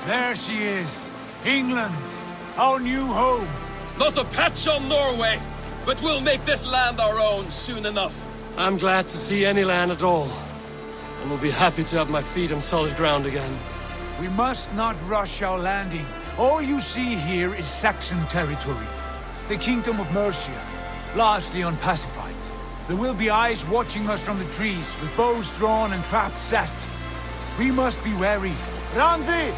There she is. England, our new home. Not a patch on Norway, but we'll make this land our own soon enough. I'm glad to see any land at all, and will be happy to have my feet on solid ground again. We must not rush our landing. All you see here is Saxon territory. The Kingdom of Mercia, largely unpacified. There will be eyes watching us from the trees, with bows drawn and traps set. We must be wary. Randi!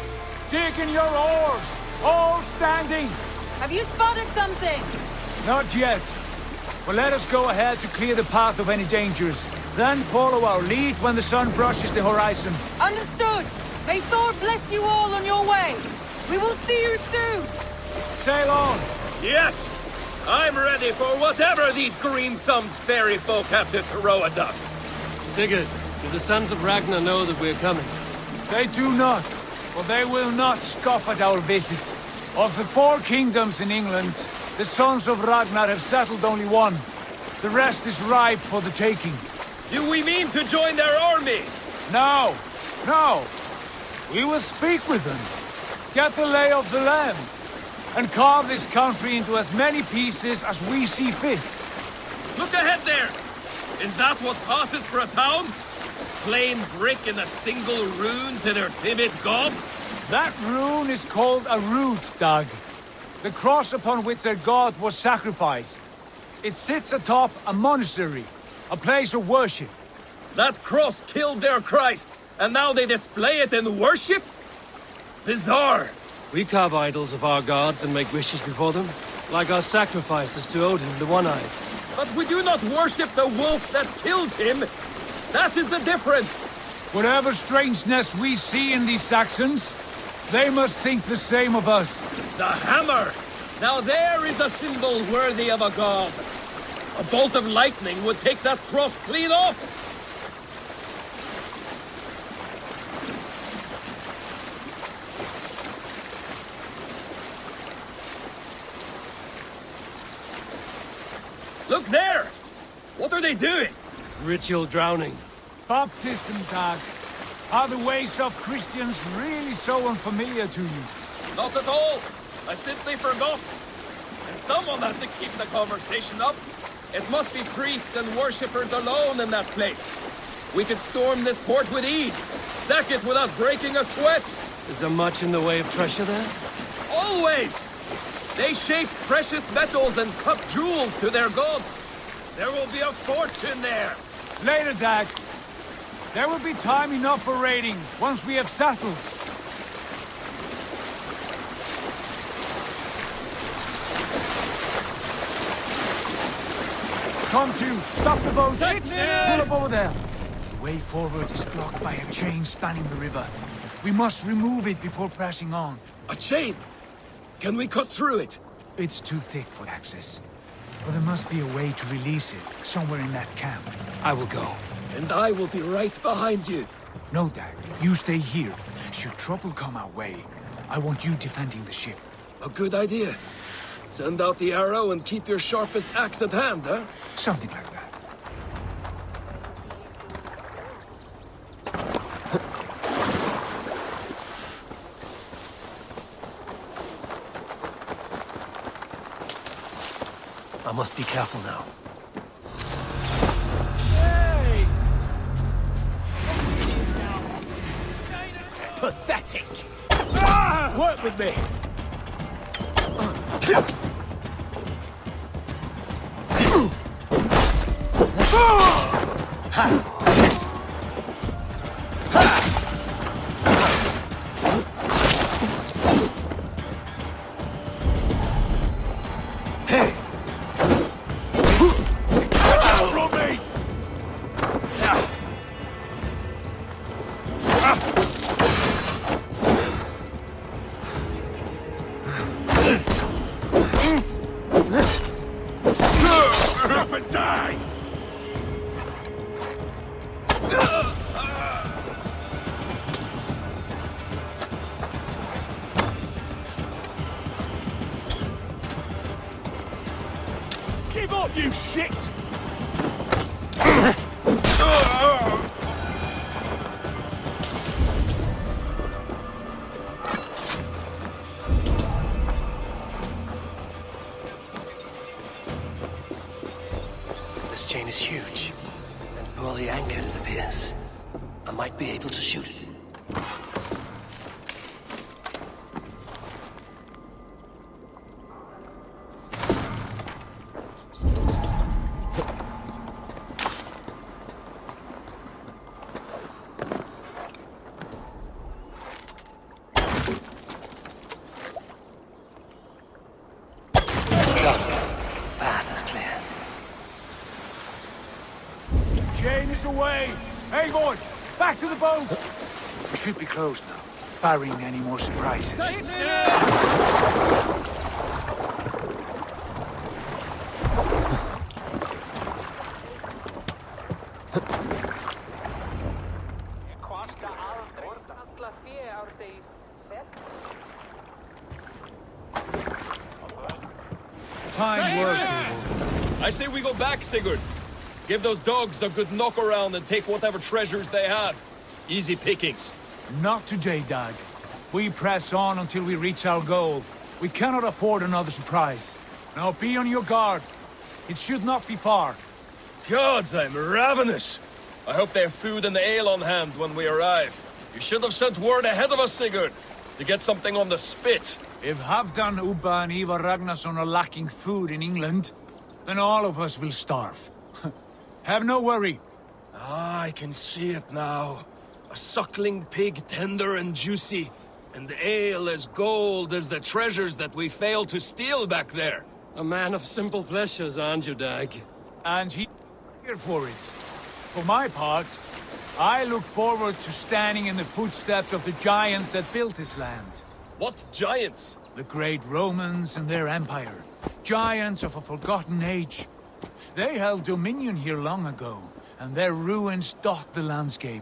Dig in your oars! All standing! Have you spotted something? Not yet. But let us go ahead to clear the path of any dangers. Then follow our lead when the sun brushes the horizon. Understood! May Thor bless you all on your way! We will see you soon! Sail on! Yes! I'm ready for whatever these green-thumbed fairy folk have to throw at us. Sigurd, do the sons of Ragnar know that we're coming? They do not. But they will not scoff at our visit. Of the 4 kingdoms in England, the sons of Ragnar have settled only one. The rest is ripe for the taking. Do we mean to join their army? No, no. We will speak with them, get the lay of the land, and carve this country into as many pieces as we see fit. Look ahead there! Is that what passes for a town? Plain brick and a single rune to their timid god? That rune is called a root, Dag. The cross upon which their god was sacrificed. It sits atop a monastery, a place of worship. That cross killed their Christ, and now they display it in worship? Bizarre. We carve idols of our gods and make wishes before them, like our sacrifices to Odin, the One-Eyed. But we do not worship the wolf that kills him. That is the difference! Whatever strangeness we see in these Saxons, they must think the same of us. The hammer! Now there is a symbol worthy of a god. A bolt of lightning would take that cross clean off! Look there! What are they doing? Ritual drowning. Baptism, Dag. Are the ways of Christians really so unfamiliar to you? Not at all. I simply forgot. And someone has to keep the conversation up. It must be priests and worshippers alone in that place. We could storm this port with ease. Sack it without breaking a sweat. Is there much in the way of treasure there? Always! They shape precious metals and cut jewels to their gods. There will be a fortune there. Later, Dag. There will be time enough for raiding, once we have settled. Come to, stop the boat. Pull up over there. The way forward is blocked by a chain spanning the river. We must remove it before pressing on. A chain? Can we cut through it? It's too thick for access. But there must be a way to release it, somewhere in that camp. I will go. And I will be right behind you. No, Dag. You stay here. Should trouble come our way, I want you defending the ship. A good idea. Send out the arrow and keep your sharpest axe at hand, huh? Something like that. I must be careful now. Hey! Pathetic! Ah! Work with me! chain is huge, and poorly anchored it appears. I might be able to shoot it. Back to the boat! We should be closed now, barring any more surprises. Fine work, people. I say we go back, Sigurd. Give those dogs a good knock around and take whatever treasures they have. Easy pickings. Not today, Dag. We press on until we reach our goal. We cannot afford another surprise. Now be on your guard. It should not be far. Gods, I'm ravenous. I hope they have food and ale on hand when we arrive. You should have sent word ahead of us, Sigurd, to get something on the spit. If Halfdan, Ubba and Ivar Ragnarsson are lacking food in England, then all of us will starve. Have no worry. Ah, I can see it now. A suckling pig, tender and juicy, and ale as gold as the treasures that we failed to steal back there. A man of simple pleasures, aren't you, Dag? And he's here for it. For my part, I look forward to standing in the footsteps of the giants that built this land. What giants? The great Romans and their empire. Giants of a forgotten age. They held dominion here long ago, and their ruins dot the landscape.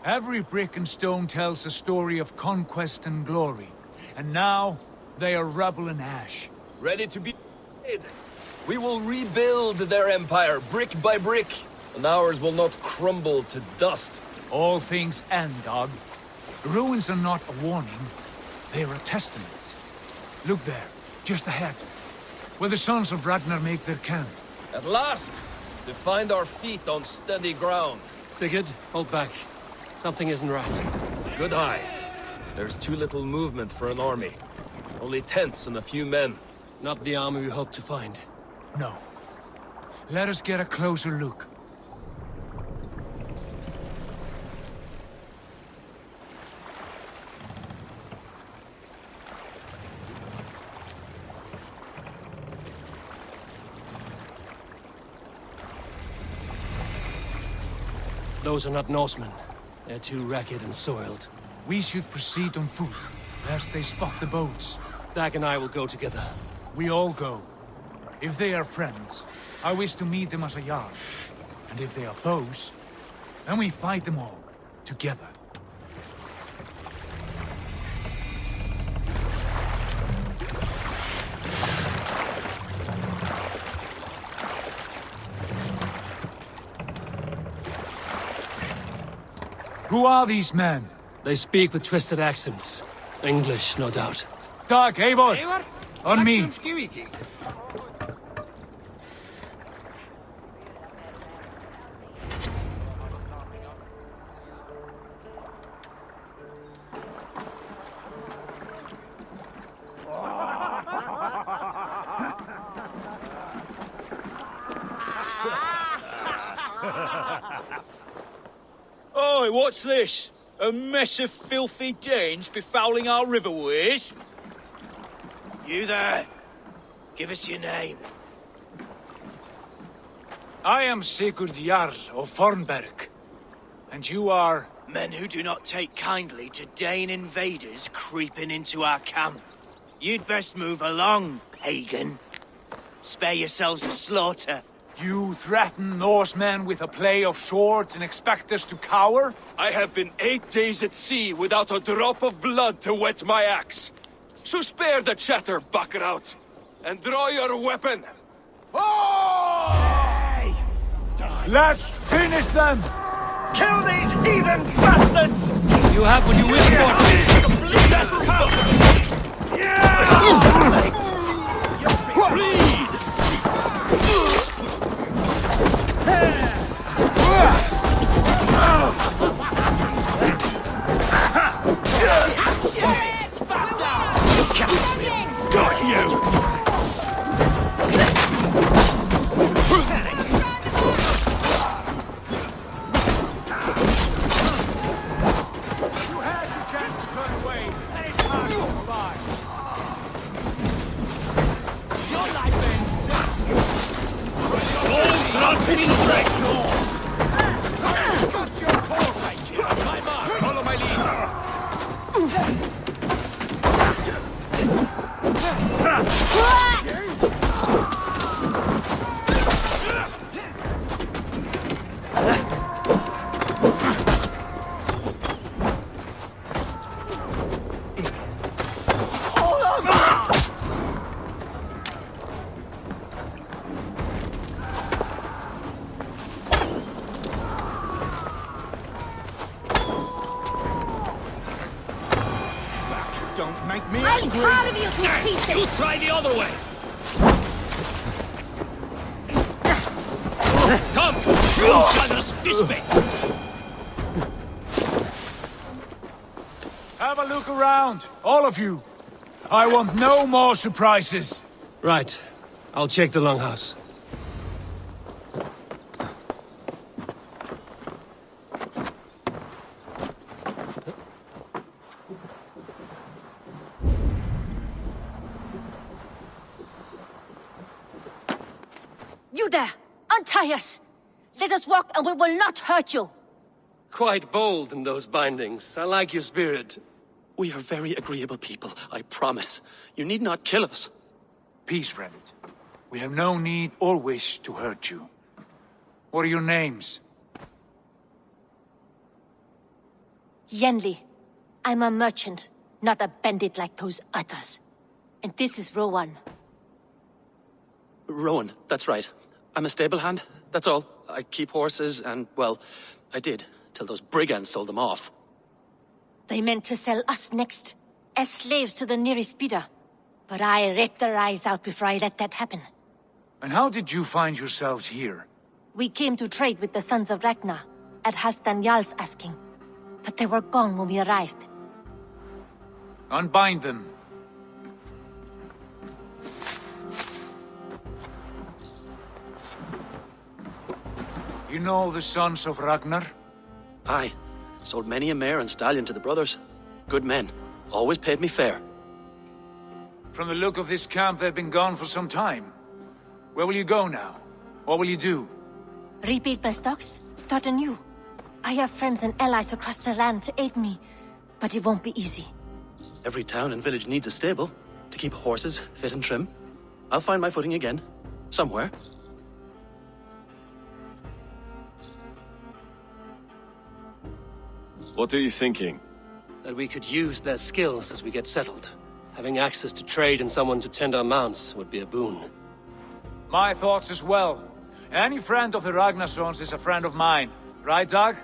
Every brick and stone tells a story of conquest and glory. And now, they are rubble and ash. Ready to be made. We will rebuild their empire, brick by brick, and ours will not crumble to dust. All things end, Dog. The ruins are not a warning, they are a testament. Look there, just ahead, where the sons of Ragnar make their camp. At last, to find our feet on steady ground. Sigurd, hold back. Something isn't right. Good eye. There's too little movement for an army. Only tents and a few men. Not the army we hoped to find. No. Let us get a closer look. Those are not Norsemen. They're too ragged and soiled. We should proceed on foot, lest they spot the boats. Dag and I will go together. We all go. If they are friends, I wish to meet them as a Jarl. And if they are foes, then we fight them all, together. Who are these men? They speak with twisted accents. English, no doubt. Dag, Eivor! On me! Oi, what's this? A mess of filthy Danes befouling our riverways? You there? Give us your name. I am Sigurd Jarl of Fornberg. And you are... Men who do not take kindly to Dane invaders creeping into our camp. You'd best move along, pagan. Spare yourselves a slaughter. You threaten Norsemen with a play of swords and expect us to cower? I have been 8 days at sea without a drop of blood to wet my axe. So spare the chatter, Baccarat, and draw your weapon. Hey! Let's finish them! Kill these heathen bastards! You have what you wish for. Bleed! I'll carve you to pieces! You try the other way! Come! You us fish me! Have a look around, all of you. I want no more surprises. Right. I'll check the longhouse. You there! Untie us! Let us walk and we will not hurt you! Quite bold in those bindings. I like your spirit. We are very agreeable people, I promise. You need not kill us. Peace, friend. We have no need or wish to hurt you. What are your names? Yenli. I'm a merchant, not a bandit like those others. And this is Rowan. Rowan, that's right. I'm a stable hand, that's all. I keep horses and, well, I did, till those brigands sold them off. They meant to sell us next, as slaves to the nearest bidder. But I ripped their eyes out before I let that happen. And how did you find yourselves here? We came to trade with the Sons of Ragnar, at Halfdan Jarl's asking. But they were gone when we arrived. Unbind them. You know the Sons of Ragnar? Aye. Sold many a mare and stallion to the brothers. Good men. Always paid me fair. From the look of this camp, they've been gone for some time. Where will you go now? What will you do? Rebuild my stocks, start anew. I have friends and allies across the land to aid me, but it won't be easy. Every town and village needs a stable to keep horses fit and trim. I'll find my footing again. Somewhere. What are you thinking? That we could use their skills as we get settled. Having access to trade and someone to tend our mounts would be a boon. My thoughts as well. Any friend of the Ragnarsons is a friend of mine. Right, Dag?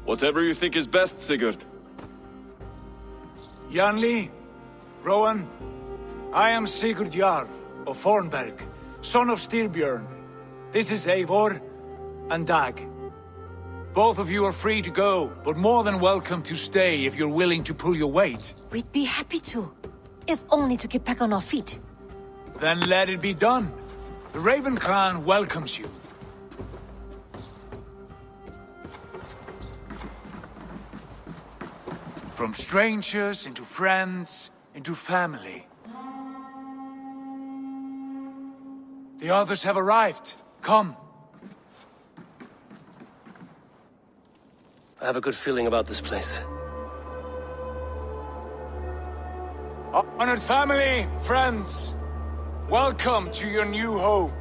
Whatever you think is best, Sigurd. Janli, Rowan, I am Sigurd Jarl of Fornberg, son of Styrbjörn. This is Eivor and Dag. Both of you are free to go, but more than welcome to stay if you're willing to pull your weight. We'd be happy to, if only to get back on our feet. Then let it be done. The Raven clan welcomes you. From strangers into friends, into family. The others have arrived. Come. I have a good feeling about this place. Honored family, friends, welcome to your new home.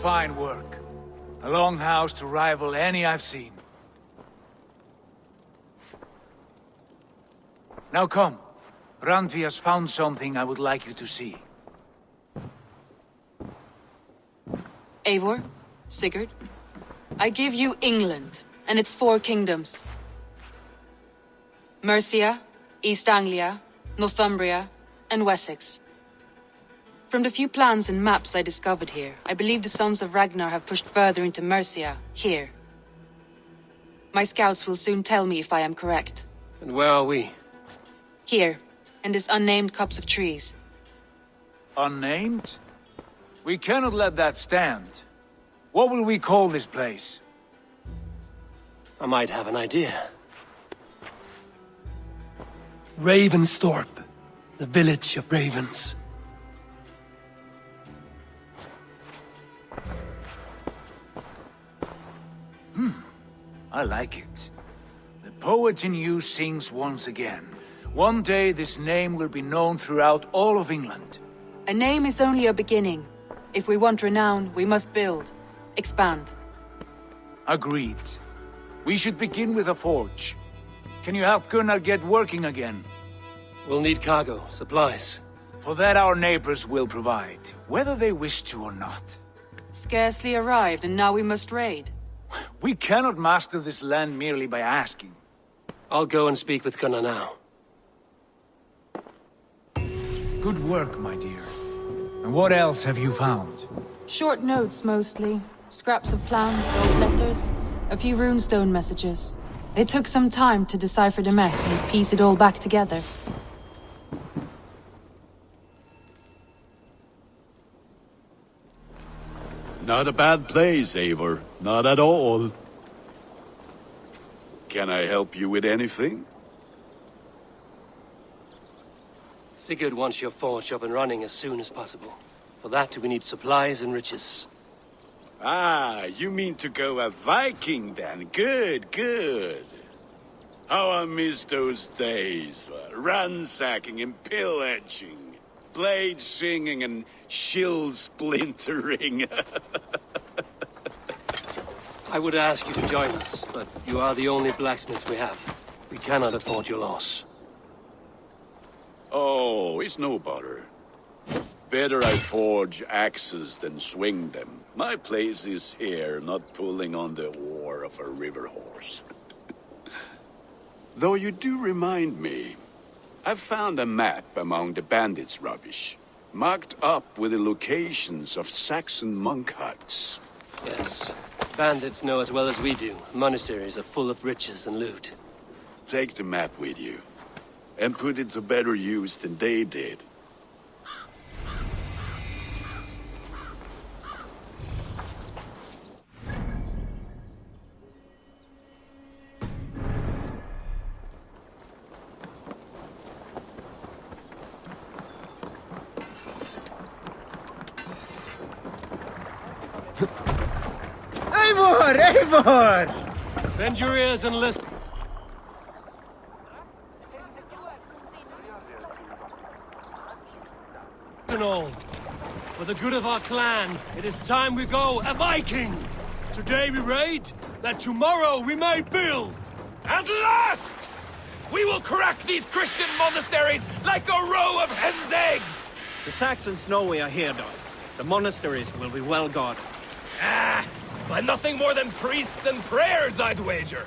Fine work. A longhouse to rival any I've seen. Now come. Randvi has found something I would like you to see. Eivor, Sigurd, I give you England and its 4 kingdoms. Mercia, East Anglia, Northumbria, and Wessex. From the few plans and maps I discovered here, I believe the Sons of Ragnar have pushed further into Mercia, here. My scouts will soon tell me if I am correct. And where are we? Here, in this unnamed copse of trees. Unnamed? We cannot let that stand. What will we call this place? I might have an idea. Ravensthorpe, the village of ravens. I like it. The poet in you sings once again. One day this name will be known throughout all of England. A name is only a beginning. If we want renown, we must build, expand. Agreed. We should begin with a forge. Can you help Gunnar get working again? We'll need cargo, supplies. For that our neighbors will provide, whether they wish to or not. Scarcely arrived, and now we must raid. We cannot master this land merely by asking. I'll go and speak with Gunnar now. Good work, my dear. And what else have you found? Short notes, mostly. Scraps of plans, old letters, a few runestone messages. It took some time to decipher the mess and piece it all back together. Not a bad place, Eivor. Not at all. Can I help you with anything? Sigurd wants your forge up and running as soon as possible. For that, we need supplies and riches. Ah, you mean to go a Viking then? Good, good. How I miss those days. Ransacking and pillaging. Blade singing and shield splintering. I would ask you to join us, but you are the only blacksmith we have. We cannot afford your loss. Oh, it's no bother. Better I forge axes than swing them. My place is here, not pulling on the oar of a river horse. Though you do remind me, I found a map among the bandits' rubbish, marked up with the locations of Saxon monk huts. Yes. Bandits know as well as we do. Monasteries are full of riches and loot. Take the map with you, and put it to better use than they did. Eivor! Bend your ears and listen. All. For the good of our clan, it is time we go a Viking! Today we raid, that tomorrow we may build! At last! We will crack these Christian monasteries like a row of hen's eggs! The Saxons know we are here, though. The monasteries will be well guarded. Ah, by nothing more than priests and prayers, I'd wager.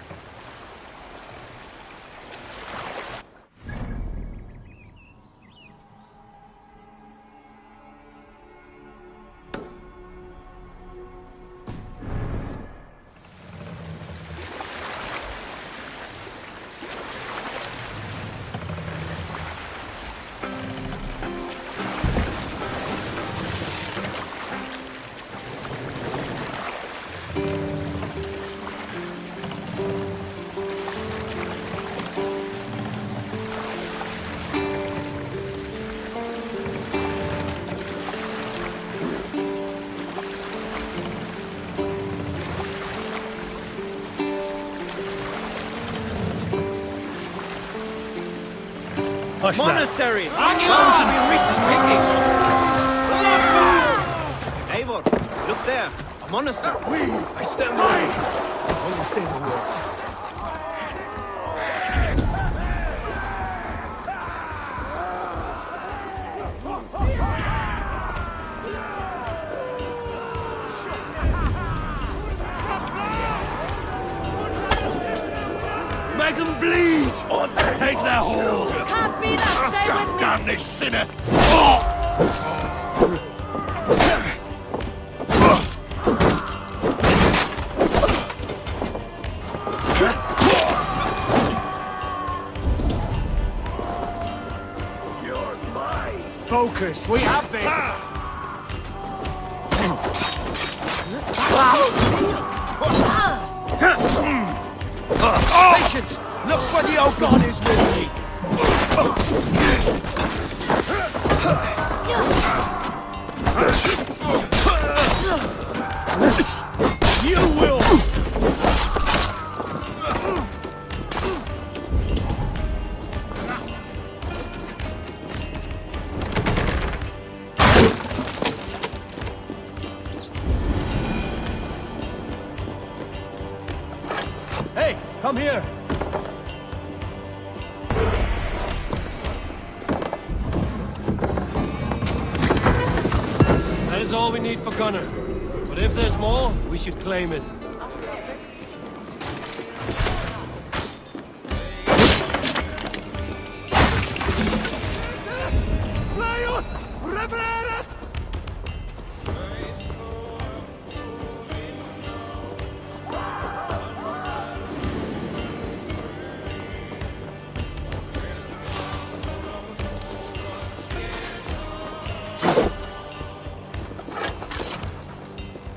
Monastery! Bound to be rich pickings! Eivor, look there! A monastery! I stand ready. Only say the word. Make them bleed! Take their hold! Can't beat us, stay with me! Damn this sinner! Mistress, we have this! Patience! Look where the old god is with me! You will! Hey, come here! That is all we need for Gunner. But if there's more, we should claim it.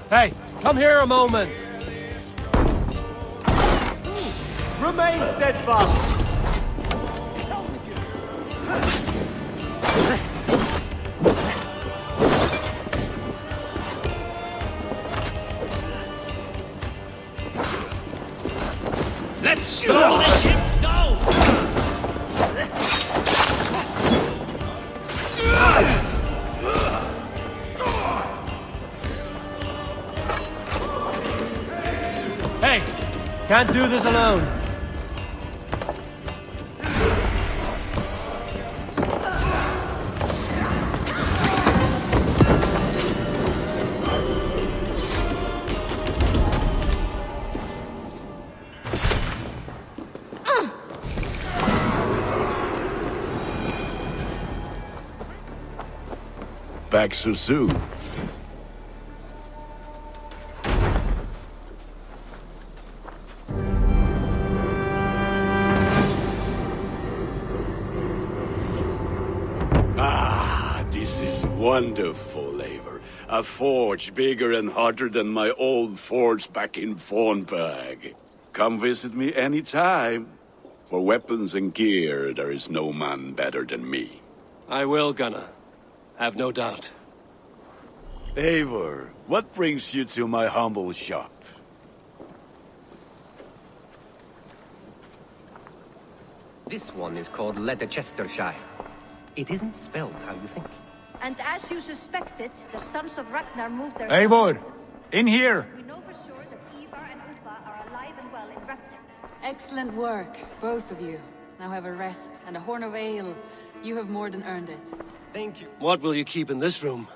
Hey, come here a moment. Remain steadfast! Let's slow this ship down! Hey, can't do this alone. Back so soon. Ah, this is wonderful, Eivor. A forge bigger and hotter than my old forge back in Fornburg. Come visit me anytime. For weapons and gear, there is no man better than me. I will, Gunner. Have no doubt. Eivor, what brings you to my humble shop? This one is called Leicestershire. It isn't spelled how you think. And as you suspected, the sons of Ragnar moved their... Eivor! In here! We know for sure that Ivar and Upa are alive and well in Repton. Excellent work, both of you. Now have a rest and a horn of ale. You have more than earned it. Thank you. What will you keep in this room?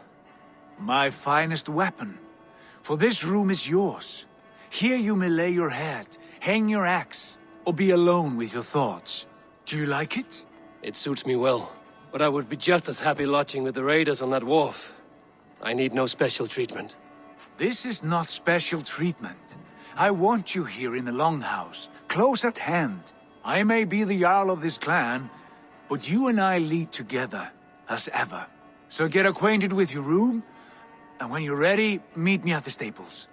My finest weapon. For this room is yours. Here you may lay your head, hang your axe, or be alone with your thoughts. Do you like it? It suits me well. But I would be just as happy lodging with the raiders on that wharf. I need no special treatment. This is not special treatment. I want you here in the Longhouse, close at hand. I may be the Jarl of this clan, but you and I lead together, as ever. So get acquainted with your room, and when you're ready, meet me at the stables.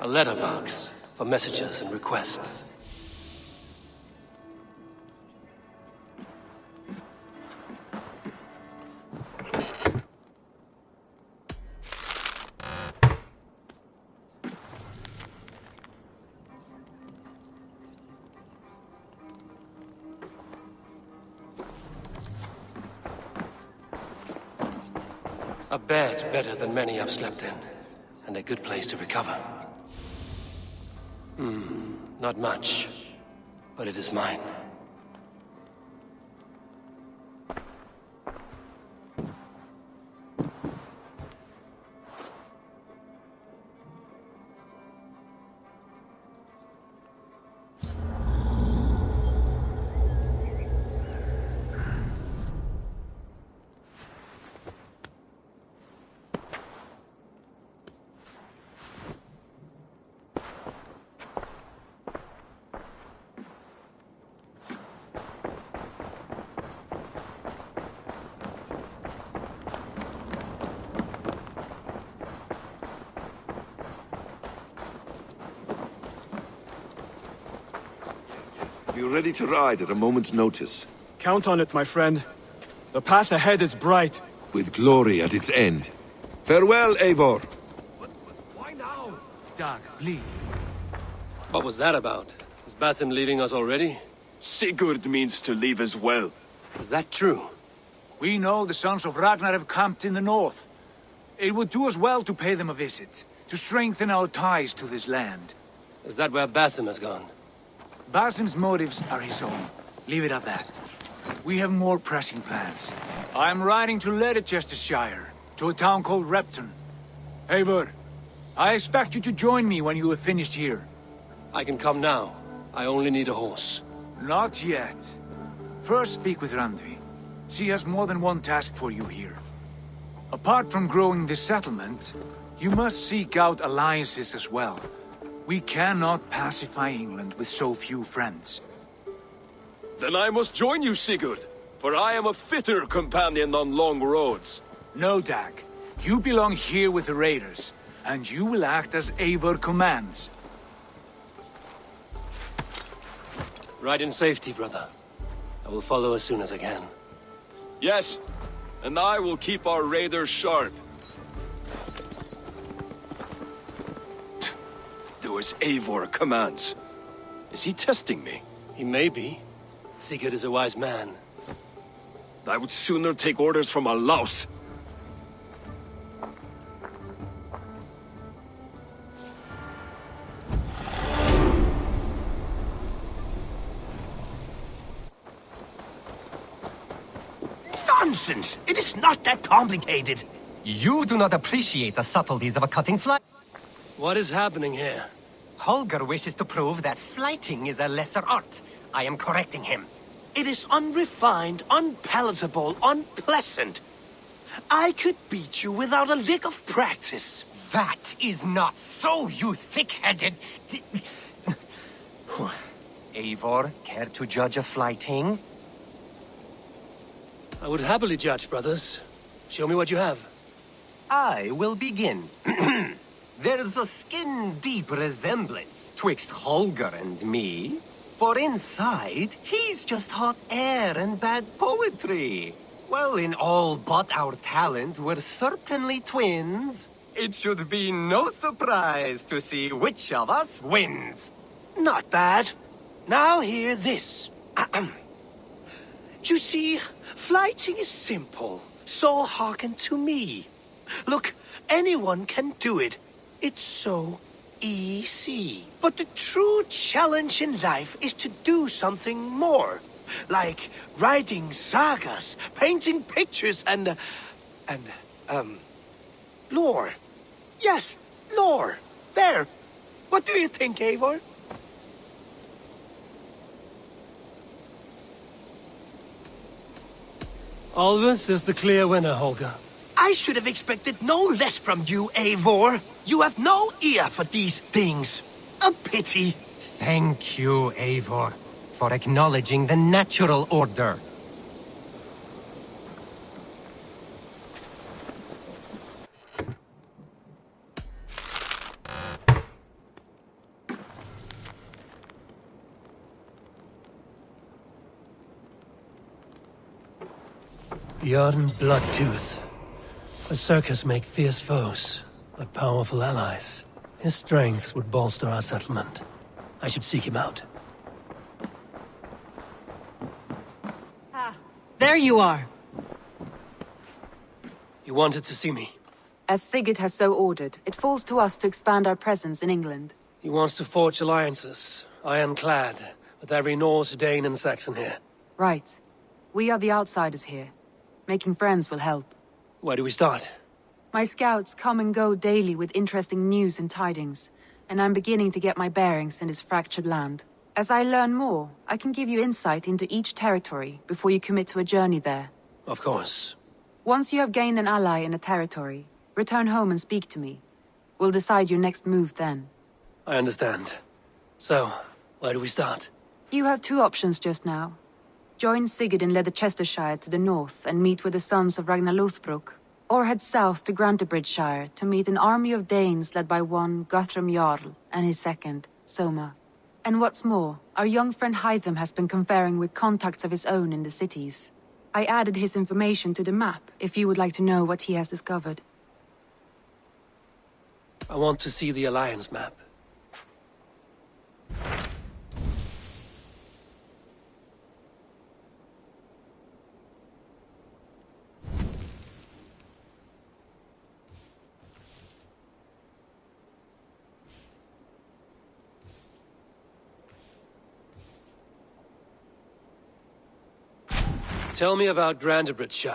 A letterbox for messages and requests. A bed better than many I've slept in, and a good place to recover. Not much, but it is mine. ready to ride at a moment's notice. Count on it, my friend. The path ahead is bright. With glory at its end. Farewell, Eivor. Why now? Dag, please. What was that about? Is Basim leaving us already? Sigurd means to leave as well. Is that true? We know the sons of Ragnar have camped in the north. It would do us well to pay them a visit, to strengthen our ties to this land. Is that where Basim has gone? Basim's motives are his own. Leave it at that. We have more pressing plans. I'm riding to Leicestershire, to a town called Repton. Eivor, I expect you to join me when you have finished here. I can come now. I only need a horse. Not yet. First speak with Randvi. She has more than one task for you here. Apart from growing this settlement, you must seek out alliances as well. We cannot pacify England with so few friends. Then I must join you, Sigurd, for I am a fitter companion on long roads. No, Dag. You belong here with the raiders, and you will act as Eivor commands. Ride in safety, brother. I will follow as soon as I can. Yes, and I will keep our raiders sharp. Do as Eivor commands. Is he testing me? He may be. Sigurd is a wise man. I would sooner take orders from a louse. Nonsense! It is not that complicated. You do not appreciate the subtleties of a cutting flight. What is happening here? Holger wishes to prove that flighting is a lesser art. I am correcting him. It is unrefined, unpalatable, unpleasant. I could beat you without a lick of practice. That is not so, you thick-headed... Eivor, care to judge a flighting? I would happily judge, brothers. Show me what you have. I will begin. There's a skin-deep resemblance twixt Holger and me. For inside, he's just hot air and bad poetry. Well, in all but our talent, we're certainly twins. It should be no surprise to see which of us wins. Not bad. Now hear this. You see, flighting is simple, so hearken to me. Look, anyone can do it. It's so easy. But the true challenge in life is to do something more. Like writing sagas, painting pictures, and lore. Yes, lore. There. What do you think, Eivor? Alvis is the clear winner, Holger. I should have expected no less from you, Eivor. You have no ear for these things. A pity. Thank you, Eivor, for acknowledging the natural order. Bjorn Bloodtooth. A circus make fierce foes, but powerful allies. His strength would bolster our settlement. I should seek him out. There you are. You wanted to see me? As Sigurd has so ordered, it falls to us to expand our presence in England. He wants to forge alliances, ironclad, with every Norse, Dane and Saxon here. Right. We are the outsiders here. Making friends will help. Where do we start? My scouts come and go daily with interesting news and tidings, and I'm beginning to get my bearings in this fractured land. As I learn more, I can give you insight into each territory before you commit to a journey there. Of course. Once you have gained an ally in a territory, return home and speak to me. We'll decide your next move then. I understand. So, where do we start? You have two options just now. Join Sigurd in Leicestershire to the north and meet with the sons of Ragnar Lothbrok, or head south to Grantebridgeshire to meet an army of Danes led by one Guthrum Jarl and his second, Soma. And what's more, our young friend Hytham has been conferring with contacts of his own in the cities. I added his information to the map, if you would like to know what he has discovered. I want to see the Alliance map. Tell me about Grantebridge.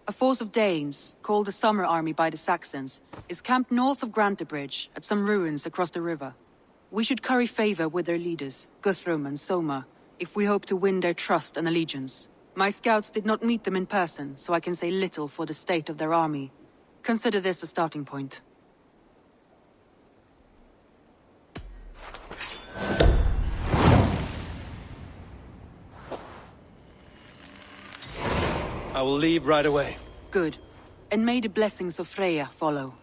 A force of Danes, called the Summer Army by the Saxons, is camped north of Grantebridge, at some ruins across the river. We should curry favor with their leaders, Guthrum and Soma, if we hope to win their trust and allegiance. My scouts did not meet them in person, so I can say little for the state of their army. Consider this a starting point. I will leave right away. Good. And may the blessings of Freya follow.